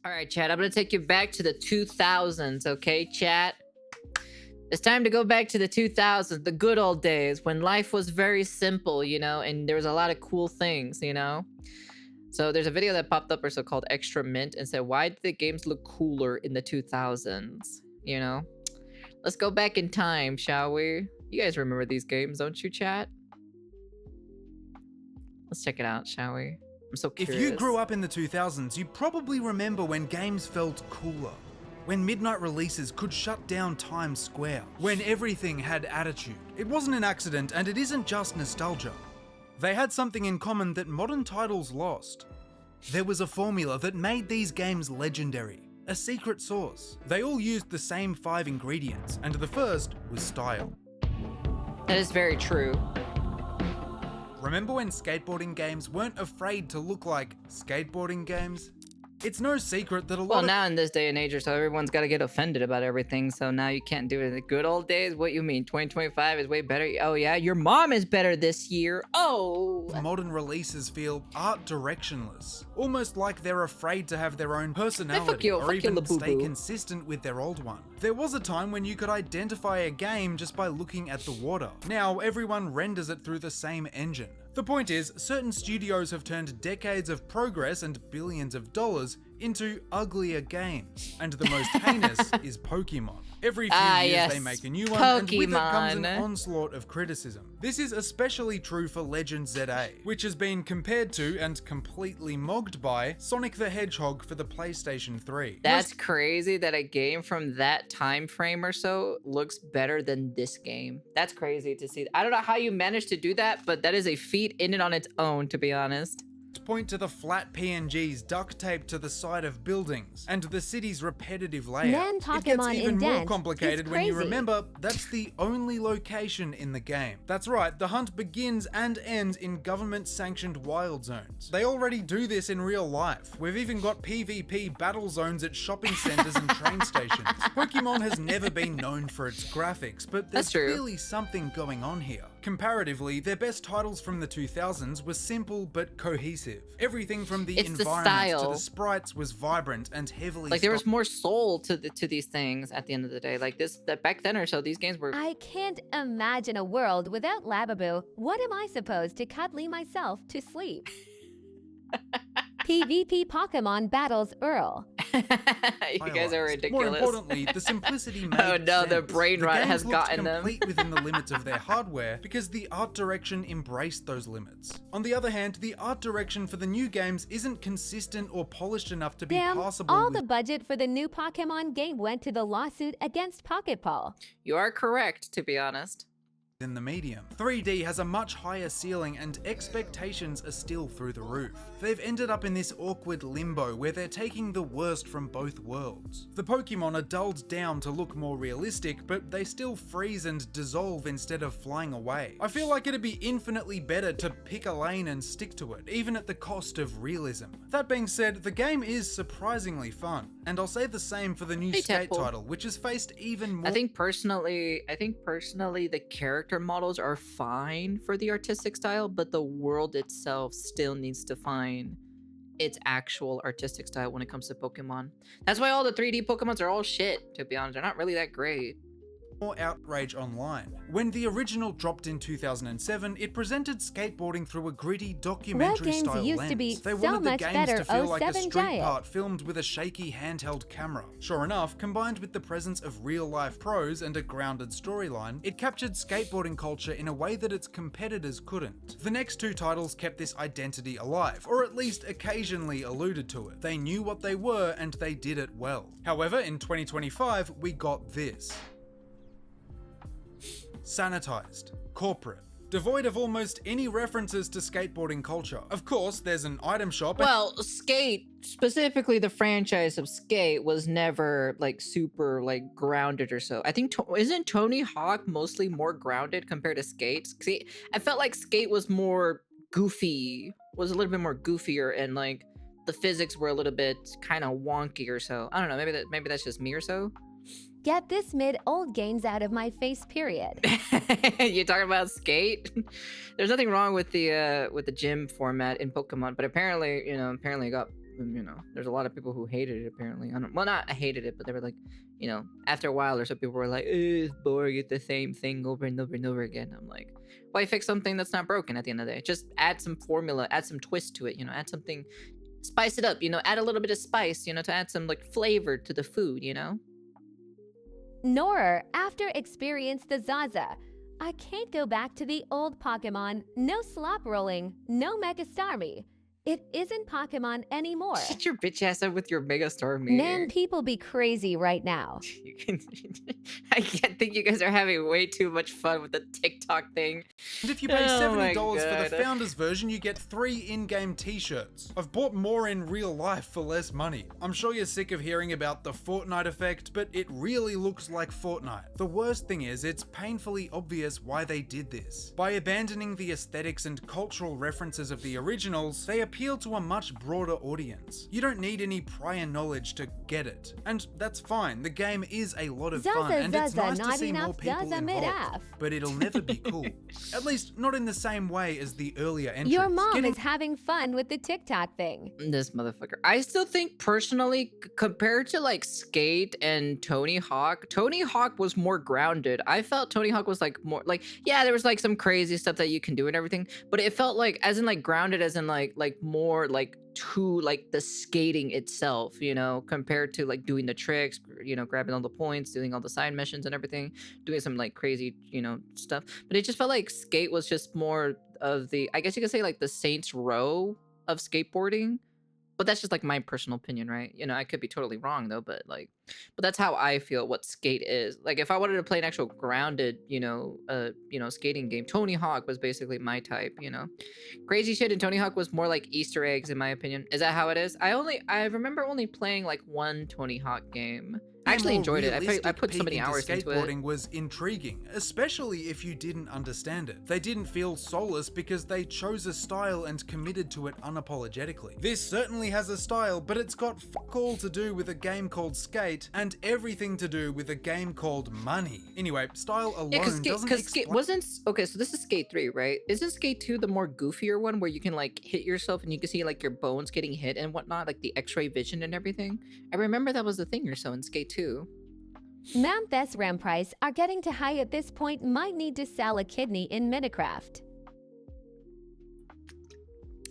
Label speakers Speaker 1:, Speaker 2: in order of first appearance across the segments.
Speaker 1: All right, chat. I'm gonna take you back to the 2000s, okay, chat? It's time to go back to the 2000s, the good old days when life was very simple, you know, and there was a lot of cool things, you know. So there's a video that popped up also called Extra Mint and said, "Why did the games look cooler in the 2000s?" You know. Let's go back in time, shall we? You guys remember these games, don't you, chat? Let's check it out, shall we? I'm so curious.
Speaker 2: If you grew up in the 2000s, you probably remember when games felt cooler. When midnight releases could shut down Times Square. When everything had attitude. It wasn't an accident, and it isn't just nostalgia. They had something in common that modern titles lost. There was a formula that made these games legendary. A secret sauce. They all used the same 5 ingredients, and the first was style.
Speaker 1: That is very true.
Speaker 2: Remember when skateboarding games weren't afraid to look like skateboarding games? It's no secret that a lot
Speaker 1: Well,
Speaker 2: of...
Speaker 1: now in this day and age or so, everyone's got to get offended about everything. So now you can't do it in the good old days. What you mean? 2025 is way better? Oh, yeah? Your mom is better this year. Oh!
Speaker 2: modern releases feel art directionless. Almost like they're afraid to have their own personality or even stay consistent with their old one. There was a time when you could identify a game just by looking at the water. Now everyone renders it through the same engine. The point is, certain studios have turned decades of progress and billions of dollars into uglier games. And the most heinous is Pokemon. Every few years they make a new one, and with it comes an onslaught of criticism. This is especially true for Legend ZA, which has been compared to and completely mocked by Sonic the Hedgehog for the PlayStation 3.
Speaker 1: That's crazy that a game from that time frame or so looks better than this game. That's crazy to see. I don't know how you managed to do that, but that is a feat in and on its own, to be honest.
Speaker 2: Point to the flat PNGs duct taped to the side of buildings and the city's repetitive layout. It gets even more complicated when you remember that's the only location in the game. That's right, the hunt begins and ends in government-sanctioned wild zones. They already do this in real life. We've even got PvP battle zones at shopping centers and train stations. Pokemon has never been known for its graphics, but there's clearly something going on here. Comparatively, their best titles from the 2000s were simple but cohesive. Everything from the environment to the sprites was vibrant and heavily
Speaker 1: like there was more soul to these things at the end of the day. Like back then or so, these games were...
Speaker 3: I can't imagine a world without Lababoo. What am I supposed to cuddly myself to sleep? PvP Pokemon battles Earl.
Speaker 1: You guys are ridiculous.
Speaker 2: More importantly, the simplicity made
Speaker 1: Oh no,
Speaker 2: sense.
Speaker 1: the brain rot has gotten them.
Speaker 2: Complete within the limits of their hardware because the art direction embraced those limits. On the other hand, the art direction for the new games isn't consistent or polished enough to be passable.
Speaker 3: All the budget for the new Pokemon game went to the lawsuit against Pocketball.
Speaker 1: You are correct, to be honest.
Speaker 2: In the medium. 3D has a much higher ceiling and expectations are still through the roof. They've ended up in this awkward limbo where they're taking the worst from both worlds. The Pokemon are dulled down to look more realistic, but they still freeze and dissolve instead of flying away. I feel like it'd be infinitely better to pick a lane and stick to it, even at the cost of realism. That being said, the game is surprisingly fun, and I'll say the same for the new Skate title, which has faced even more...
Speaker 1: I think personally the character models are fine for the artistic style, but the world itself still needs to find its actual artistic style when it comes to Pokemon. That's why all the 3D Pokemons are all shit, to be honest. They're not really that great.
Speaker 2: More outrage online. When the original dropped in 2007, it presented skateboarding through a gritty documentary-style lens. They wanted the games to feel like a street part filmed with a shaky handheld camera. Sure enough, combined with the presence of real-life pros and a grounded storyline, it captured skateboarding culture in a way that its competitors couldn't. The next 2 titles kept this identity alive, or at least occasionally alluded to it. They knew what they were and they did it well. However, in 2025, we got this. Sanitized, corporate, devoid of almost any references to skateboarding culture. Of course, there's an item shop.
Speaker 1: Well, Skate, specifically the franchise of Skate, was never like super like grounded or so. I think isn't Tony Hawk mostly more grounded compared to Skate? See, I felt like Skate was more goofy, was a little bit more goofier, and like the physics were a little bit kind of wonky or so. I don't know. Maybe that's just me or so.
Speaker 3: Get this mid-old games out of my face, period.
Speaker 1: You talking about Skate? There's nothing wrong with the gym format in Pokemon, but apparently, it got there's a lot of people who hated it apparently. Well, not hated it, but they were like, after a while or so, people were like, it's boring, it's the same thing over and over and over again. I'm like, why fix something that's not broken at the end of the day? Just add some formula, add some twist to it, add something, spice it up, add a little bit of spice, to add some like flavor to the food,
Speaker 3: Nor, after experience the Zaza, I can't go back to the old Pokemon. No slop rolling, no Mega Starmie. It isn't Pokemon anymore.
Speaker 1: Shut your bitch ass up with your Mega Starmie.
Speaker 3: Man, people be crazy right now.
Speaker 1: I can't think you guys are having way too much fun with the TikTok thing.
Speaker 2: And if you pay $70 for the Founders version, you get 3 in-game t-shirts. I've bought more in real life for less money. I'm sure you're sick of hearing about the Fortnite effect, but it really looks like Fortnite. The worst thing is, it's painfully obvious why they did this. By abandoning the aesthetics and cultural references of the originals, they appeal to a much broader audience. You don't need any prior knowledge to get it. And that's fine, the game is a lot of fun, and it's nice to see more people involved. But it'll never be cool. At least, not in the same way as the earlier entrants.
Speaker 3: Your mom is having fun with the TikTok thing.
Speaker 1: This motherfucker. I still think, personally, compared to like Skate and Tony Hawk was more grounded. I felt Tony Hawk was like more like, yeah, there was like some crazy stuff that you can do and everything, but it felt like, as in like grounded, as in like more like to like the skating itself, compared to like doing the tricks, grabbing all the points, doing all the side missions and everything, doing some like crazy, stuff. But it just felt like Skate was just more of the, I guess you could say, like the Saints Row of skateboarding. But that's just like my personal opinion, right? I could be totally wrong though, but that's how I feel what Skate is. Like if I wanted to play an actual grounded, skating game, Tony Hawk was basically my type, Crazy shit in Tony Hawk was more like Easter eggs in my opinion. Is that how it is? I remember only playing like one Tony Hawk game. I actually enjoyed it. I put so many hours into it.
Speaker 2: Skateboarding was intriguing, especially if you didn't understand it. They didn't feel soulless because they chose a style and committed to it unapologetically. This certainly has a style, but it's got fuck all to do with a game called Skate and everything to do with a game called Money. Anyway, style alone doesn't explain...
Speaker 1: Okay, so this is Skate 3, right? Isn't Skate 2 the more goofier one where you can like hit yourself and you can see like your bones getting hit and whatnot, like the x-ray vision and everything? I remember that was the thing or so in Skate 2.
Speaker 3: Mamth's RAM price are getting too high at this point, might need to sell a kidney in Minecraft.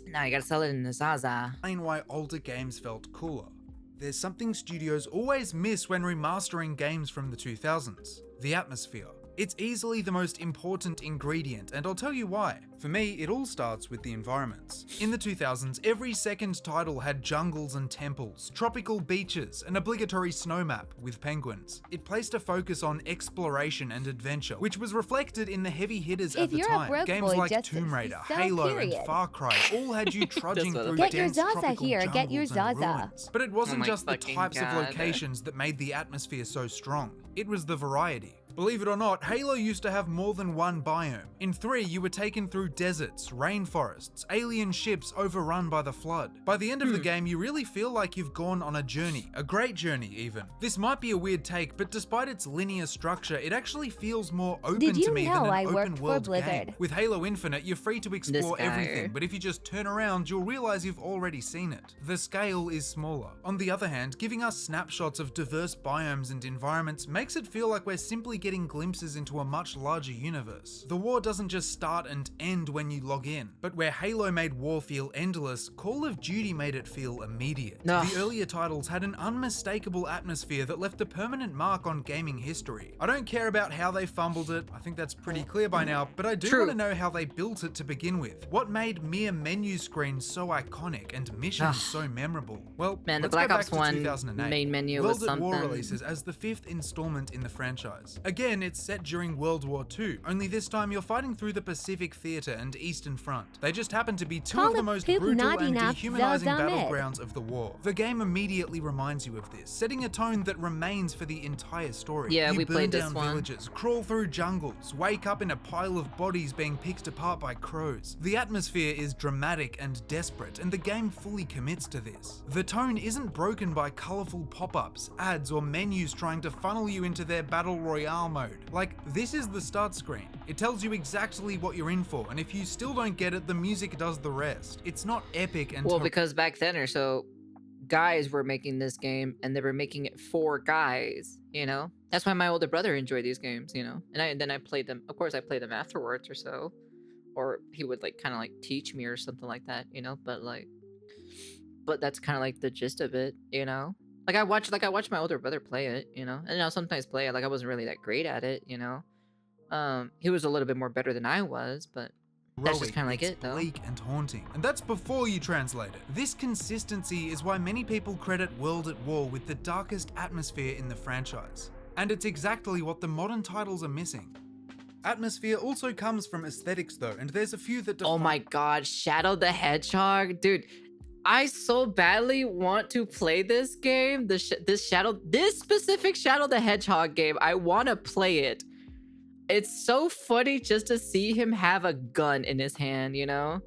Speaker 1: Now you gotta sell it in the Zaza.
Speaker 2: Why older games felt cooler. There's something studios always miss when remastering games from the 2000s. The atmosphere. It's easily the most important ingredient, and I'll tell you why. For me, it all starts with the environments. In the 2000s, every second title had jungles and temples, tropical beaches, an obligatory snow map with penguins. It placed a focus on exploration and adventure, which was reflected in the heavy hitters at the time. Games like Tomb Raider, Halo, and Far Cry all had you trudging through dense tropical jungles and ruins. But it wasn't just the types of locations that made the atmosphere so strong. It was the variety. Believe it or not, Halo used to have more than one biome. In 3, you were taken through deserts, rainforests, alien ships overrun by the flood. By the end of the game, you really feel like you've gone on a journey, a great journey even. This might be a weird take, but despite its linear structure, it actually feels more open to me than an open world game. With Halo Infinite, you're free to explore everything, but if you just turn around, you'll realize you've already seen it. The scale is smaller. On the other hand, giving us snapshots of diverse biomes and environments makes it feel like we're simply getting glimpses into a much larger universe. The war doesn't just start and end when you log in, but where Halo made war feel endless, Call of Duty made it feel immediate. The earlier titles had an unmistakable atmosphere that left a permanent mark on gaming history. I don't care about how they fumbled it, I think that's pretty clear by now, but I do want to know how they built it to begin with. What made mere menu screens so iconic and missions so memorable? Well,
Speaker 1: man, the
Speaker 2: let's
Speaker 1: Black
Speaker 2: go back
Speaker 1: Ops
Speaker 2: to
Speaker 1: 1
Speaker 2: 2008.
Speaker 1: main menu
Speaker 2: World
Speaker 1: was
Speaker 2: at
Speaker 1: something.
Speaker 2: War releases as the 5th installment in the franchise. Again, it's set during World War II, only this time you're fighting through the Pacific Theater and Eastern Front. They just happen to be two of the most brutal and dehumanizing battlegrounds of the war. The game immediately reminds you of this, setting a tone that remains for the entire story.
Speaker 1: Yeah, we played this
Speaker 2: burn
Speaker 1: one.
Speaker 2: down villages, crawl through jungles, wake up in a pile of bodies being picked apart by crows. The atmosphere is dramatic and desperate, and the game fully commits to this. The tone isn't broken by colorful pop-ups, ads, or menus trying to funnel you into their battle royale mode. Like, this is the start screen. It tells you exactly what you're in for, and if you still don't get it, the music does the rest. It's not epic and
Speaker 1: well, because back then or so, guys were making this game and they were making it for guys, you know? That's why my older brother enjoyed these games, you know? And then I played them. Of course, I played them afterwards or so. Or he would like kind of like teach me or something like that, you know? But that's kind of like the gist of it, you know? I watched my older brother play it, you know? And I'll sometimes play it. Like I wasn't really that great at it, you know? He was a little bit more better than I was, but that's just kind of like it, though.
Speaker 2: Bleak and haunting. And that's before you translate it. This consistency is why many people credit World at War with the darkest atmosphere in the franchise. And it's exactly what the modern titles are missing. Atmosphere also comes from aesthetics though, and there's a few that define—
Speaker 1: Oh my god, Shadow the Hedgehog? Dude, I so badly want to play this game. This specific Shadow the Hedgehog game. I want to play it. It's so funny just to see him have a gun in his hand, you know?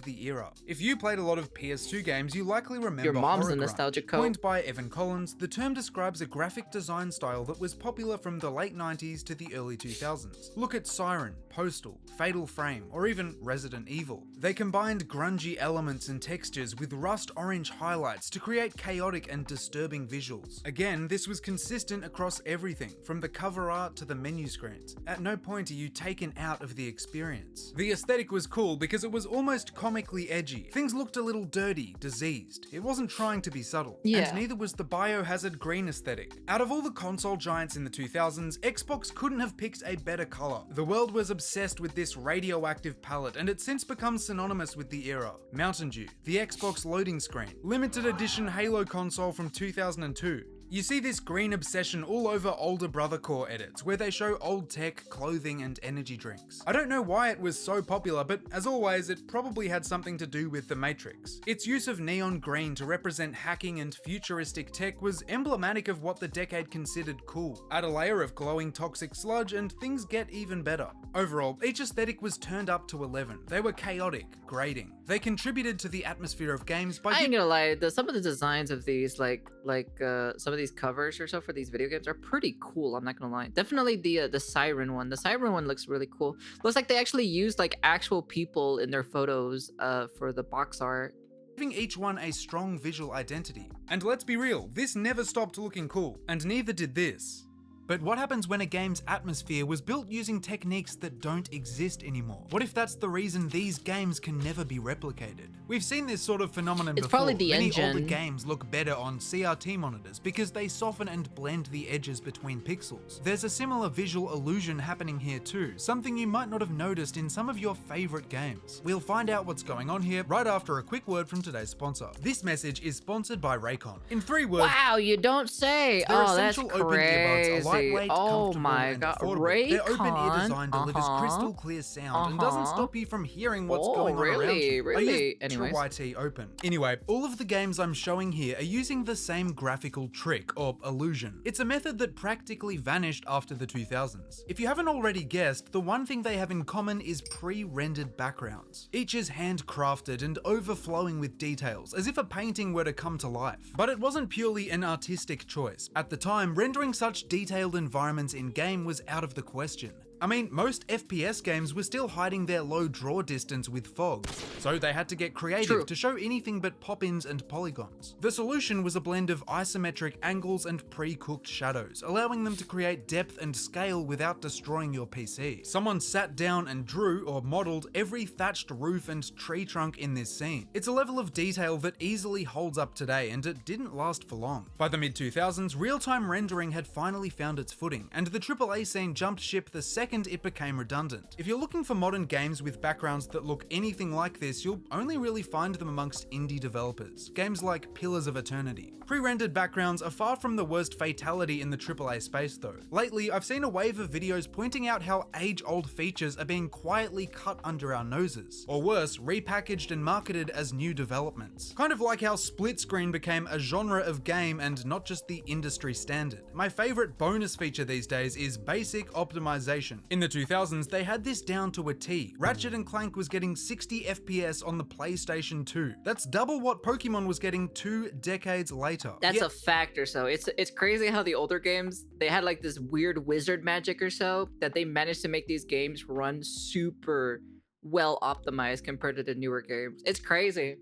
Speaker 2: The era. If you played a lot of PS2 games, you likely remember
Speaker 1: Your mom's
Speaker 2: horror
Speaker 1: a nostalgia
Speaker 2: grunge.
Speaker 1: code.
Speaker 2: Coined by Evan Collins, the term describes a graphic design style that was popular from the late 90s to the early 2000s. Look at Siren, Postal, Fatal Frame, or even Resident Evil. They combined grungy elements and textures with rust orange highlights to create chaotic and disturbing visuals. Again, this was consistent across everything, from the cover art to the menu screens. At no point are you taken out of the experience. The aesthetic was cool because it was almost comically edgy. Things looked a little dirty, diseased. It wasn't trying to be subtle.
Speaker 1: Yeah.
Speaker 2: And neither was the Biohazard green aesthetic. Out of all the console giants in the 2000s, Xbox couldn't have picked a better color. The world was obsessed with this radioactive palette, and it's since become synonymous with the era. Mountain Dew, the Xbox loading screen, limited edition Halo console from 2002. You see this green obsession all over older brother core edits, where they show old tech, clothing, and energy drinks. I don't know why it was so popular, but as always, it probably had something to do with The Matrix. Its use of neon green to represent hacking and futuristic tech was emblematic of what the decade considered cool. Add a layer of glowing toxic sludge and things get even better. Overall, each aesthetic was turned up to 11. They were chaotic, grating. They contributed to the atmosphere of games by—
Speaker 1: I ain't gonna lie, some of the designs of these, some of these covers or so for these video games are pretty cool. I'm not gonna lie. Definitely the Siren one. The Siren one looks really cool. Looks like they actually used like actual people in their photos for the box art,
Speaker 2: giving each one a strong visual identity. And let's be real, this never stopped looking cool, and neither did this. But what happens when a game's atmosphere was built using techniques that don't exist anymore? What if that's the reason these games can never be replicated? We've seen this sort of phenomenon before.
Speaker 1: Probably the
Speaker 2: Many
Speaker 1: engine.
Speaker 2: older games look better on CRT monitors because they soften and blend the edges between pixels. There's a similar visual illusion happening here too, something you might not have noticed in some of your favorite games. We'll find out what's going on here right after a quick word from today's sponsor. This message is sponsored by Raycon. In 3 words—
Speaker 1: wow, you don't say.
Speaker 2: their
Speaker 1: Oh, that's
Speaker 2: essential open earbuds are lightweight,
Speaker 1: Oh
Speaker 2: comfortable,
Speaker 1: my
Speaker 2: and
Speaker 1: god,
Speaker 2: affordable. Their open ear
Speaker 1: Raycon.
Speaker 2: design delivers crystal clear sound and doesn't stop you from hearing what's going on around you. I use
Speaker 1: Anyways.
Speaker 2: YT Open. Anyway, all of the games I'm showing here are using the same graphical trick, or illusion. It's a method that practically vanished after the 2000s. If you haven't already guessed, the one thing they have in common is pre-rendered backgrounds. Each is handcrafted and overflowing with details, as if a painting were to come to life. But it wasn't purely an artistic choice. At the time, rendering such detailed environments in-game was out of the question. I mean, most FPS games were still hiding their low draw distance with fogs, so they had to get creative to show anything but pop-ins and polygons. The solution was a blend of isometric angles and pre-cooked shadows, allowing them to create depth and scale without destroying your PC. Someone sat down and drew or modeled every thatched roof and tree trunk in this scene. It's a level of detail that easily holds up today, and it didn't last for long. By the mid-2000s, real-time rendering had finally found its footing, and the AAA scene jumped ship the second it became redundant. If you're looking for modern games with backgrounds that look anything like this, you'll only really find them amongst indie developers. Games like Pillars of Eternity. Pre-rendered backgrounds are far from the worst fatality in the AAA space though. Lately, I've seen a wave of videos pointing out how age-old features are being quietly cut under our noses. Or worse, repackaged and marketed as new developments. Kind of like how split screen became a genre of game and not just the industry standard. My favorite bonus feature these days is basic optimization. In the 2000s, they had this down to a T. Ratchet & Clank was getting 60 FPS on the PlayStation 2. That's double what Pokemon was getting 2 decades later.
Speaker 1: That's a factor. So it's crazy how the older games, they had like this weird wizard magic or so that they managed to make these games run super well optimized compared to the newer games. It's crazy.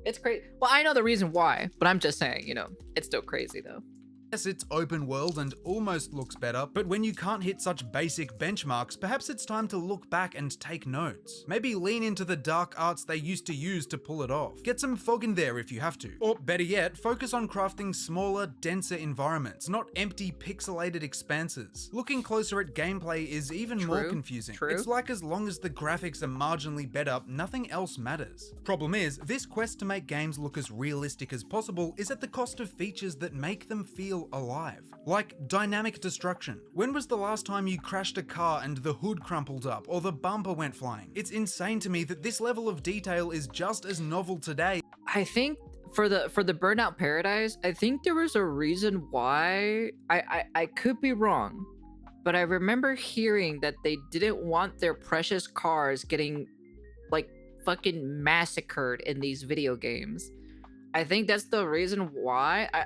Speaker 1: It's great. Well, I know the reason why, but I'm just saying, you know, it's still crazy though.
Speaker 2: Yes, it's open world and almost looks better, but when you can't hit such basic benchmarks, perhaps it's time to look back and take notes. Maybe lean into the dark arts they used to use to pull it off. Get some fog in there if you have to. Or better yet, focus on crafting smaller, denser environments, not empty pixelated expanses. Looking closer at gameplay is even more confusing. It's like as long as the graphics are marginally better, nothing else matters. Problem is, this quest to make games look as realistic as possible is at the cost of features that make them feel alive. Like dynamic destruction. When was the last time you crashed a car and the hood crumpled up or the bumper went flying? It's insane to me that this level of detail is just as novel today.
Speaker 1: I think for the Burnout Paradise, I think there was a reason why. I could be wrong, but I remember hearing that they didn't want their precious cars getting like fucking massacred in these video games. I think that's the reason why. I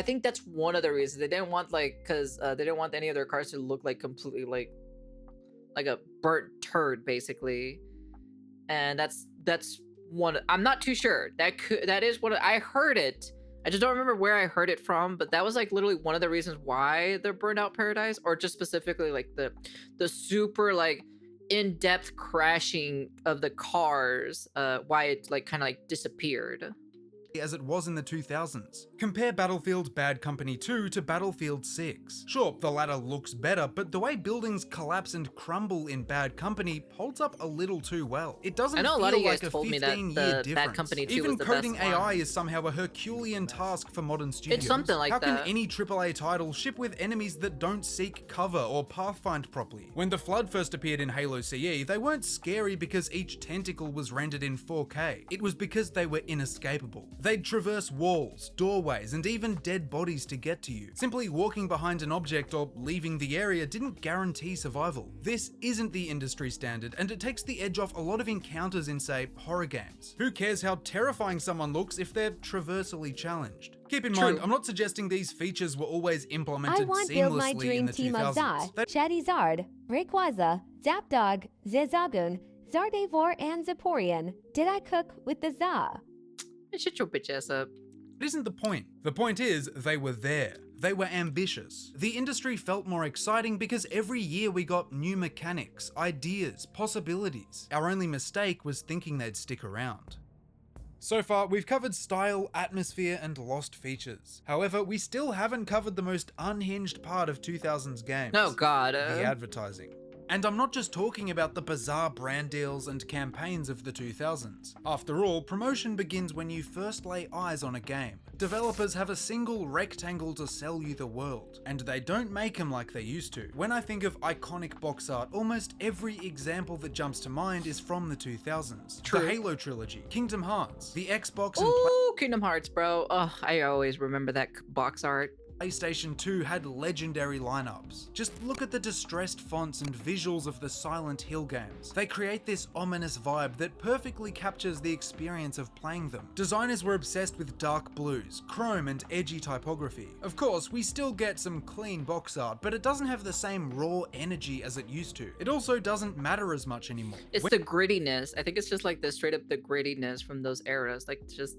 Speaker 1: think that's one of the reasons they didn't want, like, because they didn't want any of their cars to look like completely like a burnt turd basically. And that's one. I'm not too sure. That is what I heard it. I just don't remember where I heard it from, but that was like literally one of the reasons why the Burnout Paradise, or just specifically like the super like in-depth crashing of the cars, why it like kind of like disappeared.
Speaker 2: As it was in the 2000s. Compare Battlefield Bad Company 2 to Battlefield 6. Sure, the latter looks better, but the way buildings collapse and crumble in Bad Company holds up a little too well. It doesn't feel like a 15-year difference.
Speaker 1: Bad Company 2
Speaker 2: Even
Speaker 1: was the
Speaker 2: coding
Speaker 1: best
Speaker 2: AI
Speaker 1: one.
Speaker 2: is somehow a Herculean task for modern studios.
Speaker 1: It's something like
Speaker 2: How
Speaker 1: that.
Speaker 2: can any AAA title ship with enemies that don't seek cover or pathfind properly? When the Flood first appeared in Halo CE, they weren't scary because each tentacle was rendered in 4K. It was because they were inescapable. They'd traverse walls, doorways, and even dead bodies to get to you. Simply walking behind an object or leaving the area didn't guarantee survival. This isn't the industry standard, and it takes the edge off a lot of encounters in, say, horror games. Who cares how terrifying someone looks if they're traversally challenged? Keep in mind, I'm not suggesting these features were always implemented
Speaker 3: I want build my
Speaker 2: seamlessly in
Speaker 3: dream
Speaker 2: the
Speaker 3: team of
Speaker 2: 2000s.
Speaker 3: Zah, Charizard, Rayquaza, Zapdog, Zigzagoon, Zardavor, and Zaporian. Did I cook with the Zah?
Speaker 1: Shut your bitch ass up.
Speaker 2: It isn't the point. The point is, they were there. They were ambitious. The industry felt more exciting because every year we got new mechanics, ideas, possibilities. Our only mistake was thinking they'd stick around. So far, we've covered style, atmosphere, and lost features. However, we still haven't covered the most unhinged part of 2000s games.
Speaker 1: Oh god.
Speaker 2: The advertising. And I'm not just talking about the bizarre brand deals and campaigns of the 2000s. After all, promotion begins when you first lay eyes on a game. Developers have a single rectangle to sell you the world, and they don't make them like they used to. When I think of iconic box art, almost every example that jumps to mind is from the 2000s.
Speaker 1: True.
Speaker 2: The Halo trilogy, Kingdom Hearts, the Xbox and
Speaker 1: Ooh, Kingdom Hearts, bro. Oh, I always remember that box art.
Speaker 2: PlayStation 2 had legendary lineups. Just look at the distressed fonts and visuals of the Silent Hill games. They create this ominous vibe that perfectly captures the experience of playing them. Designers were obsessed with dark blues, chrome, and edgy typography. Of course, we still get some clean box art, but it doesn't have the same raw energy as it used to. It also doesn't matter as much anymore.
Speaker 1: It's the grittiness. I think it's just like the straight up the grittiness from those eras. Like just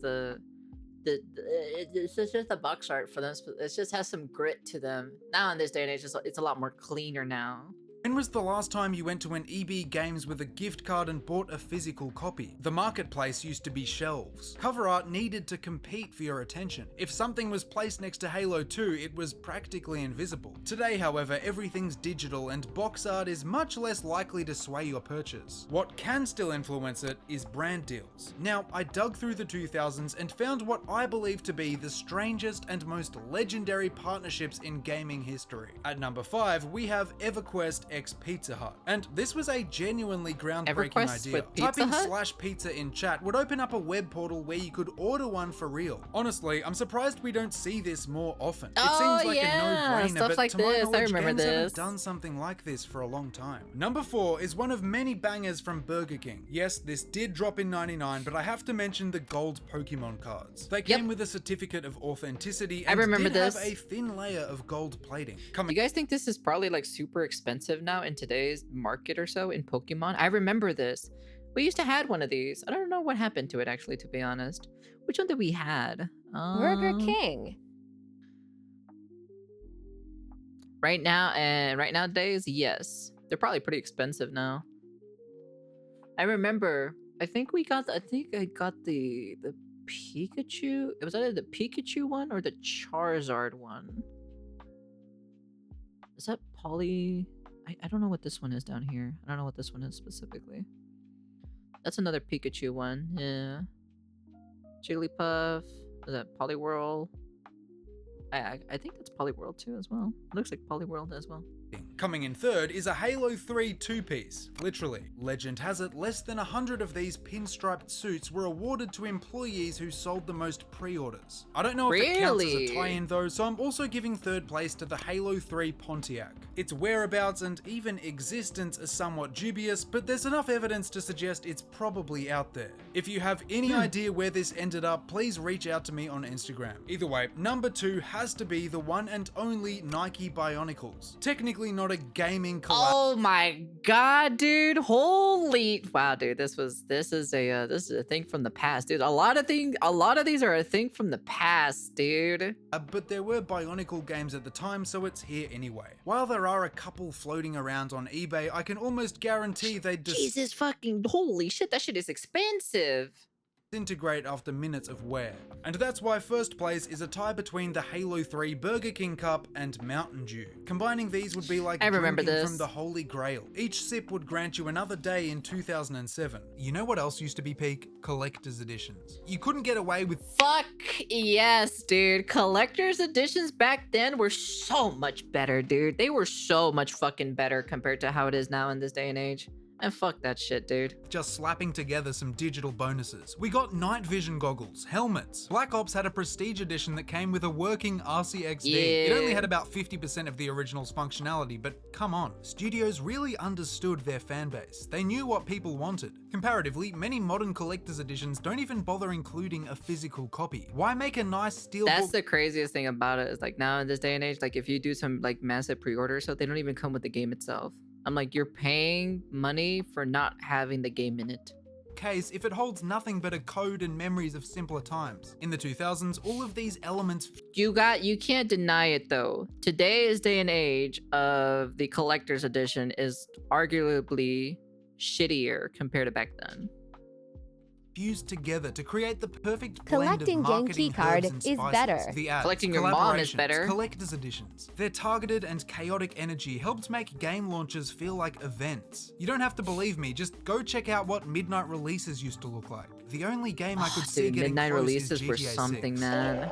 Speaker 1: it's just the box art for them. It just has some grit to them. Now in this day and age, it's a lot more cleaner now.
Speaker 2: When was the last time you went to an EB Games with a gift card and bought a physical copy? The marketplace used to be shelves. Cover art needed to compete for your attention. If something was placed next to Halo 2, it was practically invisible. Today, however, everything's digital and box art is much less likely to sway your purchase. What can still influence it is brand deals. Now, I dug through the 2000s and found what I believe to be the strangest and most legendary partnerships in gaming history. At number 5, we have EverQuest x Pizza Hut. And this was a genuinely groundbreaking
Speaker 1: EverQuest
Speaker 2: idea.
Speaker 1: with Pizza
Speaker 2: Typing
Speaker 1: Hut?
Speaker 2: /pizza in chat would open up a web portal where you could order one for real. Honestly, I'm surprised we don't see this more often. It
Speaker 1: Oh,
Speaker 2: seems like
Speaker 1: yeah,
Speaker 2: a no-brainer,
Speaker 1: stuff
Speaker 2: but
Speaker 1: like
Speaker 2: to my
Speaker 1: this, I
Speaker 2: knowledge,
Speaker 1: remember
Speaker 2: games haven't
Speaker 1: this.
Speaker 2: done something like this for a long time. Number 4 is one of many bangers from Burger King. Yes, this did drop in '99, but I have to mention the gold Pokemon cards. They came with a certificate of authenticity and
Speaker 1: remember
Speaker 2: did have
Speaker 1: this.
Speaker 2: a thin layer of gold plating.
Speaker 1: You guys think this is probably like super expensive now in today's market or so in Pokemon? I remember this. We used to had one of these. I don't know what happened to it actually, to be honest. Which one did we had?
Speaker 3: Burger King.
Speaker 1: Right now, and right nowadays, yes. They're probably pretty expensive now. I remember, I think I got the Pikachu. It was either the Pikachu one or the Charizard one. Is that Poly? I don't know what this one is down here. I don't know what this one is specifically. That's another Pikachu one. Yeah. Jigglypuff. Is that Poliwhirl? I think that's Poliwhirl too as well. Looks like Poliwhirl as well.
Speaker 2: Coming in third is a Halo 3 two-piece, literally. Legend has it less than 100 of these pinstriped suits were awarded to employees who sold the most pre-orders. I don't know if it counts as a tie-in though, so I'm also giving third place to the Halo 3 Pontiac. Its whereabouts and even existence are somewhat dubious, but there's enough evidence to suggest it's probably out there. If you have any idea where this ended up, please reach out to me on Instagram. Either way, number 2 has to be the one and only Nike Bionicles. Technically not a gaming collab.
Speaker 1: Oh my god, dude! Holy wow, dude! This is a thing from the past, dude. A lot of these are a thing from the past, dude.
Speaker 2: But there were Bionicle games at the time, so it's here anyway. While there are a couple floating around on eBay, I can almost guarantee they
Speaker 1: Jesus fucking holy shit! That shit is expensive.
Speaker 2: Disintegrate after minutes of wear. And that's why first place is a tie between the Halo 3 Burger King Cup and Mountain Dew. Combining these would be like drinking from the Holy Grail. Each sip would grant you another day in 2007. You know what else used to be peak? Collector's editions. You couldn't get away with—
Speaker 1: Fuck yes, dude. Collector's editions back then were so much better, dude. They were so much fucking better compared to how it is now in this day and age. And fuck that shit, dude.
Speaker 2: Just slapping together some digital bonuses. We got night vision goggles, helmets. Black Ops had a prestige edition that came with a working RCXD.
Speaker 1: Yeah.
Speaker 2: It only had about 50% of the original's functionality, but come on. Studios really understood their fan base. They knew what people wanted. Comparatively, many modern collector's editions don't even bother including a physical copy. Why make a nice steelbook?
Speaker 1: That's the craziest thing about it, is like now in this day and age, like if you do some like massive pre-order, so they don't even come with the game itself. I'm like, you're paying money for not having the game in it.
Speaker 2: Case if it holds nothing but a code and memories of simpler times. In the 2000s, all of these elements—
Speaker 1: You can't deny it though. Today's day and age of the collector's edition is arguably shittier compared to back then.
Speaker 2: Fused together to create the perfect blend
Speaker 3: Collecting
Speaker 2: of marketing
Speaker 3: Genki card
Speaker 2: herbs and
Speaker 3: is
Speaker 2: spices.
Speaker 3: better.
Speaker 2: The ads,
Speaker 1: Collecting your mom is
Speaker 2: collaborations,
Speaker 1: better.
Speaker 2: Collector's editions. Their targeted and chaotic energy helped make game launches feel like events. You don't have to believe me, just go check out what midnight releases used to look like. The only game I could see
Speaker 1: Dude,
Speaker 2: getting
Speaker 1: midnight
Speaker 2: close
Speaker 1: releases
Speaker 2: is
Speaker 1: were
Speaker 2: GTA
Speaker 1: something,
Speaker 2: 6.
Speaker 1: man.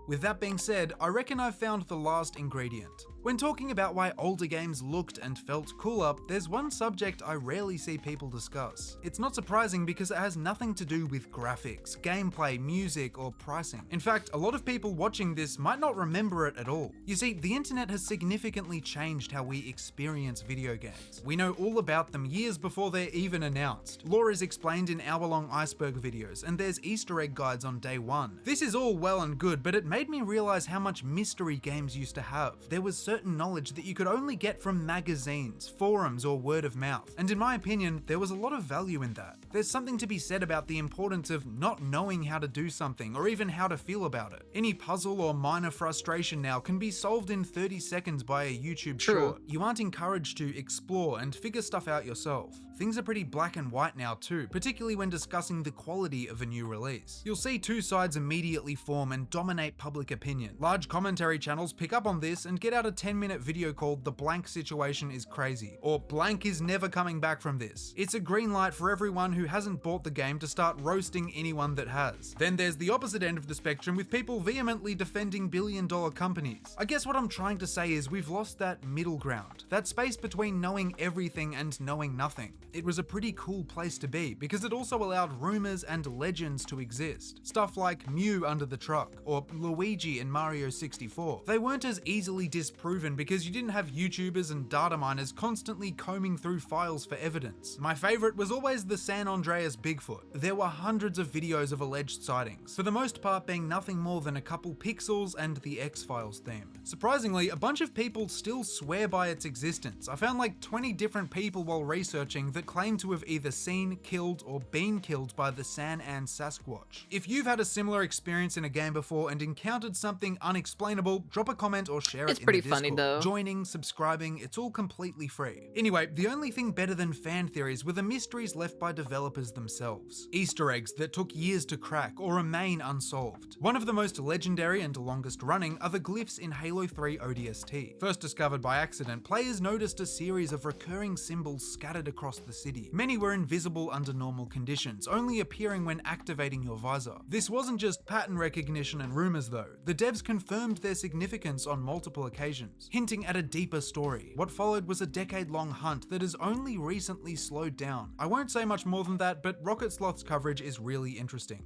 Speaker 2: With that being said, I reckon I've found the last ingredient. When talking about why older games looked and felt cooler, there's one subject I rarely see people discuss. It's not surprising because it has nothing to do with graphics, gameplay, music, or pricing. In fact, a lot of people watching this might not remember it at all. You see, the internet has significantly changed how we experience video games. We know all about them years before they're even announced. Lore is explained in hour-long iceberg videos, and there's Easter egg guides on day one. This is all well and good, but it made me realize how much mystery games used to have. There was certain knowledge that you could only get from magazines, forums, or word of mouth. And in my opinion, there was a lot of value in that. There's something to be said about the importance of not knowing how to do something, or even how to feel about it. Any puzzle or minor frustration now can be solved in 30 seconds by a YouTube short. You aren't encouraged to explore and figure stuff out yourself. Things are pretty black and white now too, particularly when discussing the quality of a new release. You'll see two sides immediately form and dominate public opinion. Large commentary channels pick up on this and get out a 10-minute video called "The blank situation is crazy," or "blank is never coming back from this." It's a green light for everyone who hasn't bought the game to start roasting anyone that has. Then there's the opposite end of the spectrum with people vehemently defending billion-dollar companies. I guess what I'm trying to say is we've lost that middle ground, that space between knowing everything and knowing nothing. It was a pretty cool place to be because it also allowed rumors and legends to exist. Stuff like Mew under the truck or Luigi in Mario 64. They weren't as easily disproven because you didn't have YouTubers and data miners constantly combing through files for evidence. My favorite was always the San Andreas Bigfoot. There were hundreds of videos of alleged sightings, for the most part being nothing more than a couple pixels and the X-Files theme. Surprisingly, a bunch of people still swear by its existence. I found like 20 different people while researching that that claim to have either seen, killed, or been killed by the San An Sasquatch. If you've had a similar experience in a game before and encountered something unexplainable, drop a comment or share it in the Discord.
Speaker 1: It's pretty funny though.
Speaker 2: Joining, subscribing, it's all completely free. Anyway, the only thing better than fan theories were the mysteries left by developers themselves. Easter eggs that took years to crack or remain unsolved. One of the most legendary and longest running are the glyphs in Halo 3 ODST. First discovered by accident, players noticed a series of recurring symbols scattered across the city. Many were invisible under normal conditions, only appearing when activating your visor. This wasn't just pattern recognition and rumors though. The devs confirmed their significance on multiple occasions, hinting at a deeper story. What followed was a decade-long hunt that has only recently slowed down. I won't say much more than that, but Rocket Sloth's coverage is really interesting.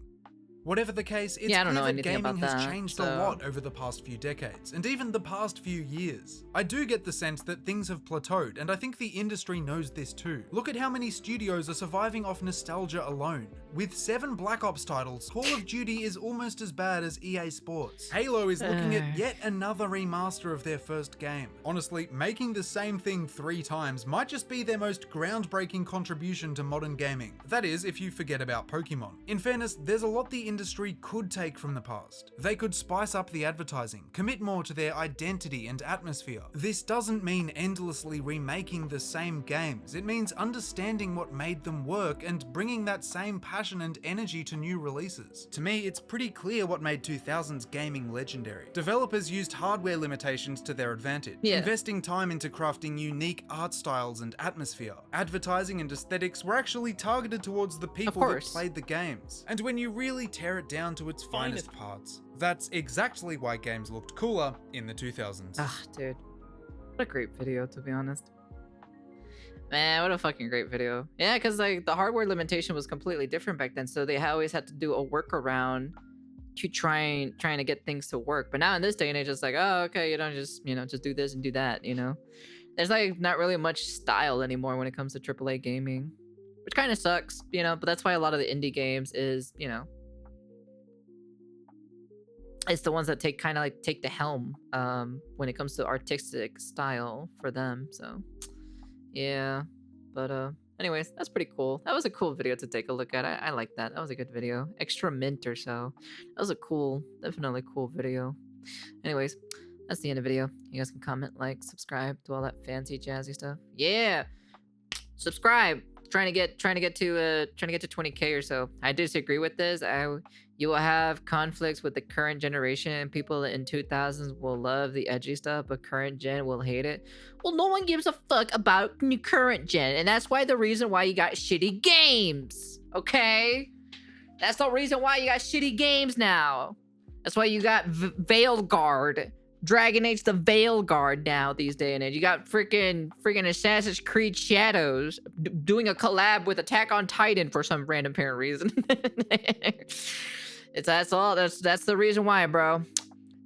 Speaker 2: Whatever the case, it's clear that gaming has changed a lot over the past few decades, and even the past few years. I do get the sense that things have plateaued, and I think the industry knows this too. Look at how many studios are surviving off nostalgia alone. With 7 Black Ops titles, Call of Duty is almost as bad as EA Sports. Halo is looking at yet another remaster of their first game. Honestly, making the same thing 3 times might just be their most groundbreaking contribution to modern gaming. That is, if you forget about Pokemon. In fairness, there's a lot the industry could take from the past. They could spice up the advertising, commit more to their identity and atmosphere. This doesn't mean endlessly remaking the same games. It means understanding what made them work and bringing that same passion and energy to new releases. To me, it's pretty clear what made 2000s gaming legendary. Developers used hardware limitations to their advantage, investing time into crafting unique art styles and atmosphere. Advertising and aesthetics were actually targeted towards the people that played the games. And when you really tear it down to its finest parts, that's exactly why games looked cooler in the 2000s.
Speaker 1: Ah, dude. What a great video, to be honest. Man, what a fucking great video. Yeah, because like the hardware limitation was completely different back then, so they always had to do a workaround to trying to get things to work. But now in this day and age, it's like, oh, okay, just do this and do that, There's like not really much style anymore when it comes to AAA gaming, which kind of sucks, but that's why a lot of the indie games is, it's the ones that take the helm when it comes to artistic style for them. So yeah, but anyways, that's pretty cool. That was a cool video to take a look at. I like that. That was a good video. Extra mint or so. That was a definitely cool video. Anyways, that's the end of the video. You guys can comment, like, subscribe, do all that fancy jazzy stuff. Yeah, subscribe. Trying to get to 20K or so. I disagree with this. You will have conflicts with the current generation. People in 2000s will love the edgy stuff, but current gen will hate it. Well, no one gives a fuck about the current gen, and that's the reason why you got shitty games. Okay, that's the reason why you got shitty games now. That's why you got Veilguard. Dragon Age the Veilguard now these days and age. You got freaking Assassin's Creed Shadows doing a collab with Attack on Titan for some random apparent reason. That's the reason why, bro.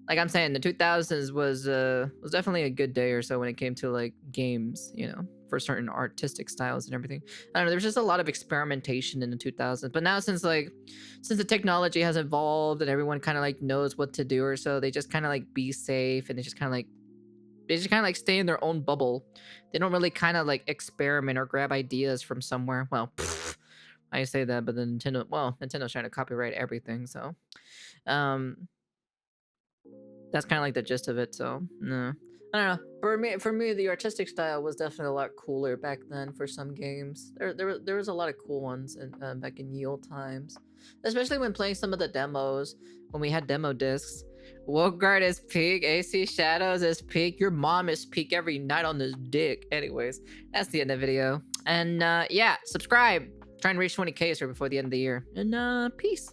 Speaker 1: Like I'm saying, the 2000s was definitely a good day or so when it came to like games, for certain artistic styles and everything. I don't know, there's just a lot of experimentation in the 2000s. But now since the technology has evolved and everyone kind of like knows what to do or so, they just kind of like be safe and they just kind of like stay in their own bubble. They don't really kind of like experiment or grab ideas from somewhere. Well, I say that, but then Nintendo's trying to copyright everything, so that's kind of like the gist of it. So no, I don't know. For me, the artistic style was definitely a lot cooler back then. For some games, there was a lot of cool ones back in ye old times, especially when playing some of the demos when we had demo discs. Wolfguard is peak, AC Shadows is peak, your mom is peak every night on this dick. Anyways, that's the end of the video, and yeah, subscribe. Try and reach 20K before the end of the year, and peace.